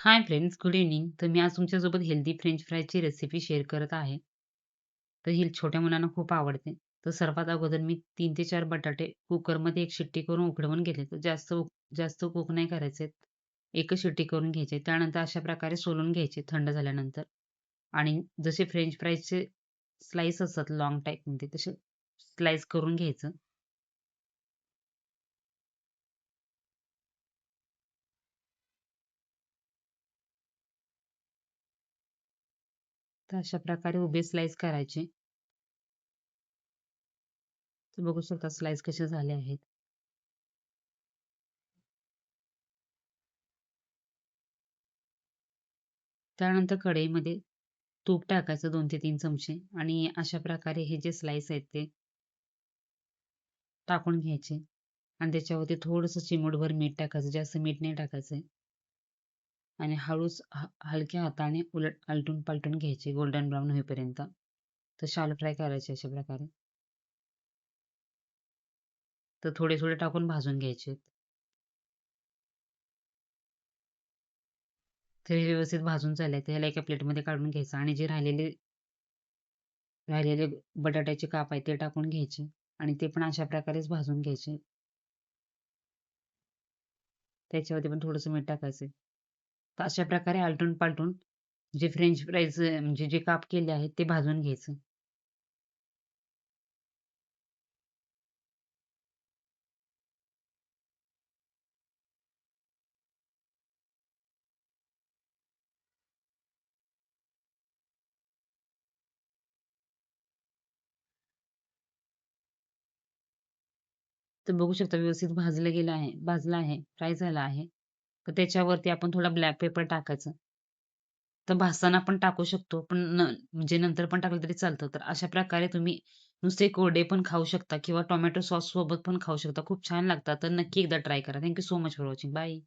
Hi friends, good evening. तर मी आज तुमच्यासोबत हेल्दी फ्रेंच फ्राईजची रेसिपी शेअर करत आहे. तर ही छोट्या मुलांना खूप आवडते. तर सर्वात अगोदर मी 3 ते 4 बटाटे कुकरमध्ये एक शिट्टी करून उकडवून घेतले. तर जास्त कुक नाही करायचे. एकच शिट्टी करून घ्यायचे. त्यानंतर अशा प्रकारे सोलून घ्यायचे थंड झाल्यानंतर. आणि जसे फ्रेंच फ्राईजचे स्लाईस असतात लाँग टाईपमध्ये तसे स्लाईस करून घ्यायचं. तर अशा प्रकारे उभे स्लाईस करायचे. तर बघू शकता स्लाईस कसे झाले आहेत. त्यानंतर कढईमध्ये तूप टाकायचं 2 ते 3 चमचे आणि अशा प्रकारे हे जे स्लाईस आहेत ते टाकून घ्यायचे आणि त्याच्यावरती थोडंसं चिमूटभर मीठ टाकायचं. जास्त मीठ नाही टाकायचंय आणि हळूच हलक्या हाताने आलटून-पालटून घ्यायचे गोल्डन ब्राउन होईपर्यंत. तर शॅलो फ्राय करायचे अशा प्रकारे. तर थोडे-थोडे टाकून भाजून घ्यायचे. तर हे व्यवस्थित भाजून झाले तर ह्याला एका प्लेटमध्ये काढून घ्यायचं आणि जे राहिलेले बटाट्याचे काप आहेत ते टाकून घ्यायचे आणि ते पण अशा प्रकारेच भाजून घ्यायचे. त्याच्यावरती पण थोडंसं मीठ टाकायचं. तर अशा प्रकारे आलटून-पालटून जे फ्रेंच फ्राईज म्हणजे जे काप केले आहेत ते भाजून घ्यायचं. तर बघू शकता व्यवस्थित भाजलं आहे, फ्राय झालं आहे. तर त्याच्यावरती आपण थोडा ब्लॅक पेपर टाकायचं. तर भाजताना पण टाकू शकतो, पण म्हणजे नंतर पण टाकलं तरी चालतं. तर अशा प्रकारे तुम्ही नुसते कोरडे पण खाऊ शकता किंवा टोमॅटो सॉस सोबत पण खाऊ शकता. खूप छान लागतात. तर नक्की एकदा ट्राय करा. Thank so much for watching. Bye.